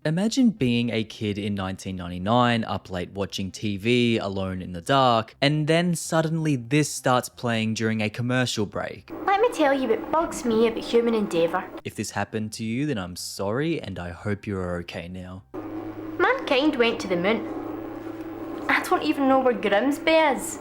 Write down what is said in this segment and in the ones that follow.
Imagine being a kid in 1999, up late watching TV, alone in the dark, and then suddenly this starts playing during a commercial break. Let me tell you what bugs me about human endeavour. If this happened to you, then I'm sorry and I hope you're okay now. Mankind went to the moon. I don't even know where Grimsby is.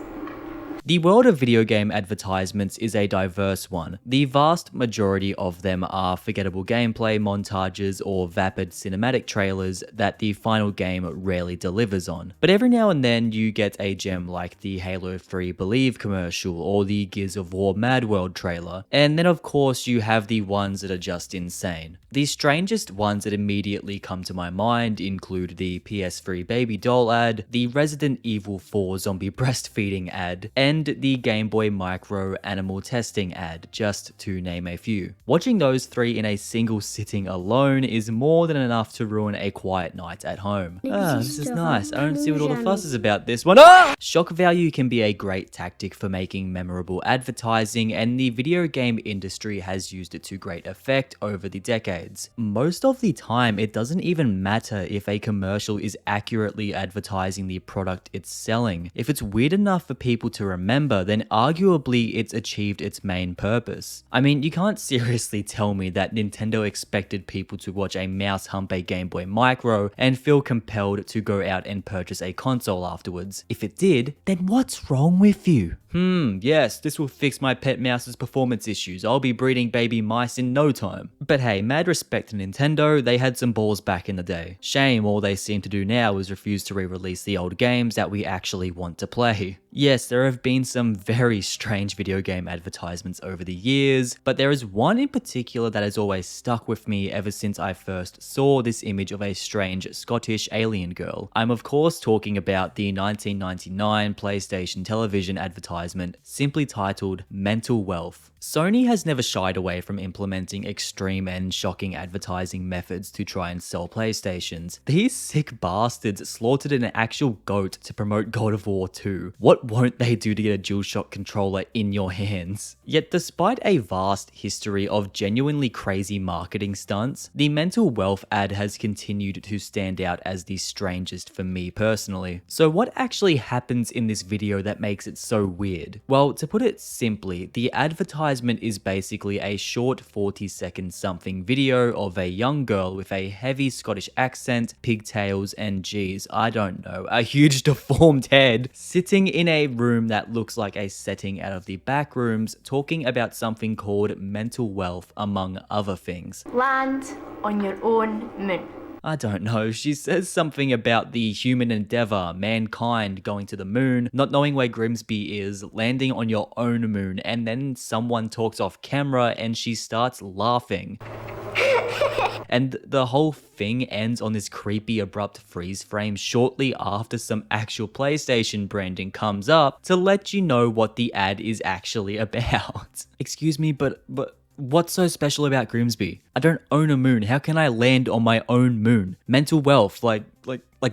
The world of video game advertisements is a diverse one. The vast majority of them are forgettable gameplay montages or vapid cinematic trailers that the final game rarely delivers on. But every now and then you get a gem like the Halo 3 Believe commercial or the Gears of War Mad World trailer. And then of course you have the ones that are just insane. The strangest ones that immediately come to my mind include the PS3 Baby Doll ad, the Resident Evil 4 zombie breastfeeding ad, and the Game Boy Micro animal testing ad, just to name a few. Watching those three in a single sitting alone is more than enough to ruin a quiet night at home. This is nice. I don't see what all the fuss is about this one. Shock value can be a great tactic for making memorable advertising, and the video game industry has used it to great effect over the decades. Most of the time, it doesn't even matter if a commercial is accurately advertising the product it's selling. If it's weird enough for people to remember, then arguably it's achieved its main purpose. I mean, you can't seriously tell me that Nintendo expected people to watch a mouse hump a Game Boy Micro and feel compelled to go out and purchase a console afterwards. If it did, then what's wrong with you? Yes, this will fix my pet mouse's performance issues. I'll be breeding baby mice in no time. But hey, mad respect to Nintendo, they had some balls back in the day. Shame all they seem to do now is refuse to re-release the old games that we actually want to play. Yes, there have been some very strange video game advertisements over the years, but there is one in particular that has always stuck with me ever since I first saw this image of a strange Scottish alien girl. I'm of course talking about the 1999 PlayStation television advertisement simply titled Mental Wealth. Sony has never shied away from implementing extreme and shocking advertising methods to try and sell PlayStations. These sick bastards slaughtered an actual goat to promote God of War 2. What won't they do to get a DualShock controller in your hands? Yet despite a vast history of genuinely crazy marketing stunts, the Mental Wealth ad has continued to stand out as the strangest for me personally. So what actually happens in this video that makes it so weird? Well, to put it simply, the advertisement is basically a short 40-second something video of a young girl with a heavy Scottish accent, pigtails, and geez, I don't know, a huge deformed head, sitting in a room that looks like a setting out of the back rooms, talking about something called mental wealth, among other things. Land on your own moon. I don't know, she says something about the human endeavor, mankind going to the moon, not knowing where Grimsby is, landing on your own moon, and then someone talks off camera and she starts laughing. And the whole thing ends on this creepy abrupt freeze frame shortly after some actual PlayStation branding comes up to let you know what the ad is actually about. Excuse me, but what's so special about Grimsby? I don't own a moon. How can I land on my own moon? Mental wealth, like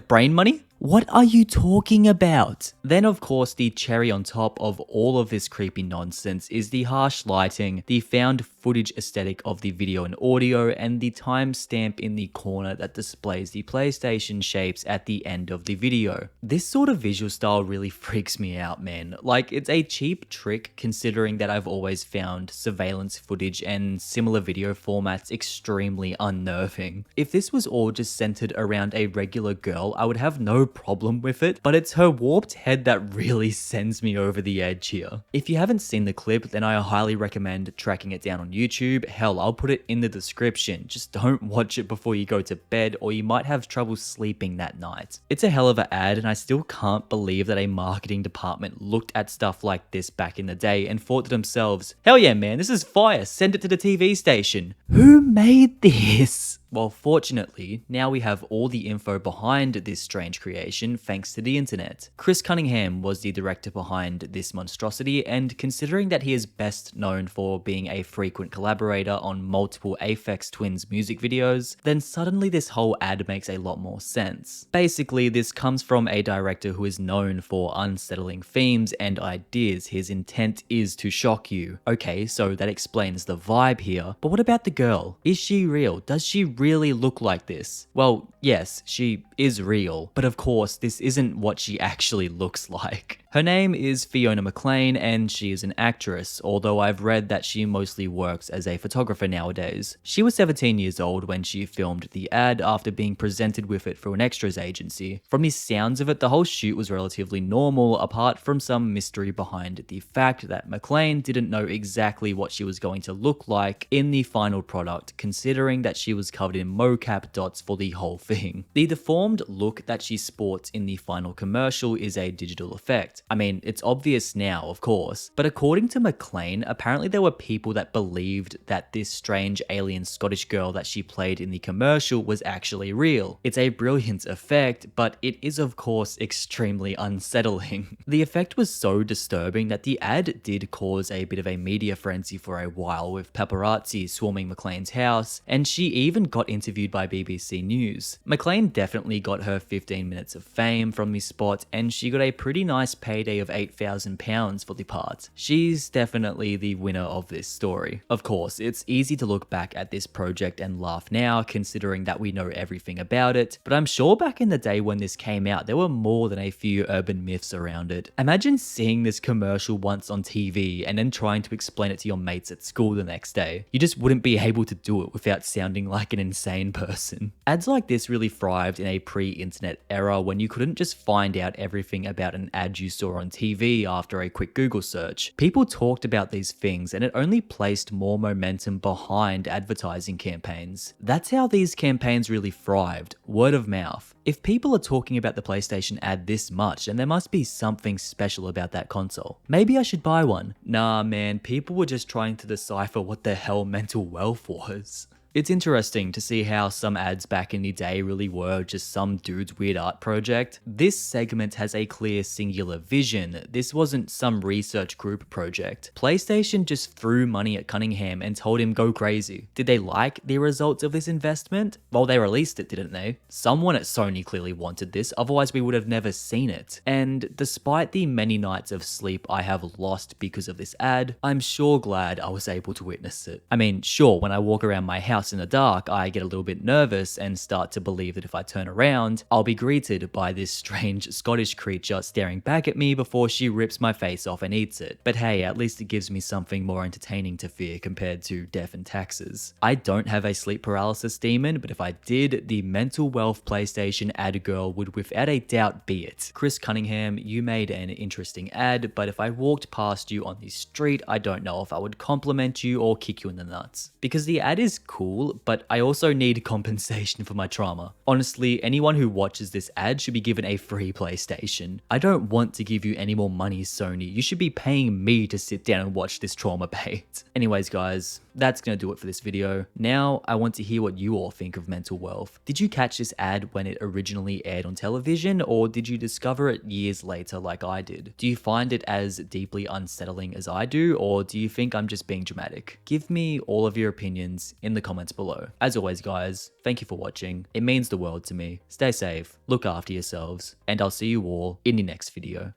brain money? What are you talking about? Then of course the cherry on top of all of this creepy nonsense is the harsh lighting, the found footage aesthetic of the video and audio, and the timestamp in the corner that displays the PlayStation shapes at the end of the video. This sort of visual style really freaks me out, man. Like, it's a cheap trick considering that I've always found surveillance footage and similar video formats extremely unnerving. If this was all just centered around a regular girl, I would have no problem with it, but it's her warped head that really sends me over the edge here. If you haven't seen the clip, then I highly recommend tracking it down on YouTube. Hell, I'll put it in the description. Just don't watch it before you go to bed or you might have trouble sleeping that night. It's a hell of an ad, and I still can't believe that a marketing department looked at stuff like this back in the day and thought to themselves, hell yeah man, this is fire, send it to the TV station. Who made this? Well, fortunately, now we have all the info behind this strange creation thanks to the internet. Chris Cunningham was the director behind this monstrosity, and considering that he is best known for being a frequent collaborator on multiple Aphex Twins music videos, then suddenly this whole ad makes a lot more sense. Basically, this comes from a director who is known for unsettling themes and ideas. His intent is to shock you. Okay, so that explains the vibe here, but what about the girl? Is she real? Does she really look like this? Well, yes, she is real, but of course, this isn't what she actually looks like. Her name is Fiona McLean and she is an actress, although I've read that she mostly works as a photographer nowadays. She was 17 years old when she filmed the ad after being presented with it through an extras agency. From the sounds of it, the whole shoot was relatively normal, apart from some mystery behind the fact that McLean didn't know exactly what she was going to look like in the final product, considering that she was covered in mocap dots for the whole thing. The deformed look that she sports in the final commercial is a digital effect. I mean, it's obvious now, of course, but according to McLean, apparently there were people that believed that this strange alien Scottish girl that she played in the commercial was actually real. It's a brilliant effect, but it is of course extremely unsettling. The effect was so disturbing that the ad did cause a bit of a media frenzy for a while, with paparazzi swarming McLean's house, and she even got interviewed by BBC News. McLean definitely got her 15 minutes of fame from this spot, and she got a pretty nice payday of £8,000 for the part. She's definitely the winner of this story. Of course, it's easy to look back at this project and laugh now, considering that we know everything about it, but I'm sure back in the day when this came out, there were more than a few urban myths around it. Imagine seeing this commercial once on TV and then trying to explain it to your mates at school the next day. You just wouldn't be able to do it without sounding like an insane person. Ads like this really thrived in a pre-internet era when you couldn't just find out everything about an ad you saw on TV after a quick Google search. People talked about these things and it only placed more momentum behind advertising campaigns. That's how these campaigns really thrived, word of mouth. If people are talking about the PlayStation ad this much, then there must be something special about that console. Maybe I should buy one. Nah man, people were just trying to decipher what the hell mental wealth was. It's interesting to see how some ads back in the day really were just some dude's weird art project. This segment has a clear singular vision. This wasn't some research group project. PlayStation just threw money at Cunningham and told him go crazy. Did they like the results of this investment? Well, they released it, didn't they? Someone at Sony clearly wanted this, otherwise we would have never seen it. And despite the many nights of sleep I have lost because of this ad, I'm sure glad I was able to witness it. I mean, sure, when I walk around my house in the dark, I get a little bit nervous and start to believe that if I turn around, I'll be greeted by this strange Scottish creature staring back at me before she rips my face off and eats it. But hey, at least it gives me something more entertaining to fear compared to death and taxes. I don't have a sleep paralysis demon, but if I did, the mental wealth PlayStation ad girl would without a doubt be it. Chris Cunningham, you made an interesting ad, but if I walked past you on the street, I don't know if I would compliment you or kick you in the nuts. Because the ad is cool, but I also need compensation for my trauma. Honestly, anyone who watches this ad should be given a free PlayStation. I don't want to give you any more money, Sony. You should be paying me to sit down and watch this trauma bait. Anyways, guys, that's gonna do it for this video. Now, I want to hear what you all think of mental wealth. Did you catch this ad when it originally aired on television, or did you discover it years later like I did? Do you find it as deeply unsettling as I do, or do you think I'm just being dramatic? Give me all of your opinions in the comments below. As always, guys, thank you for watching. It means the world to me. Stay safe, look after yourselves, and I'll see you all in the next video.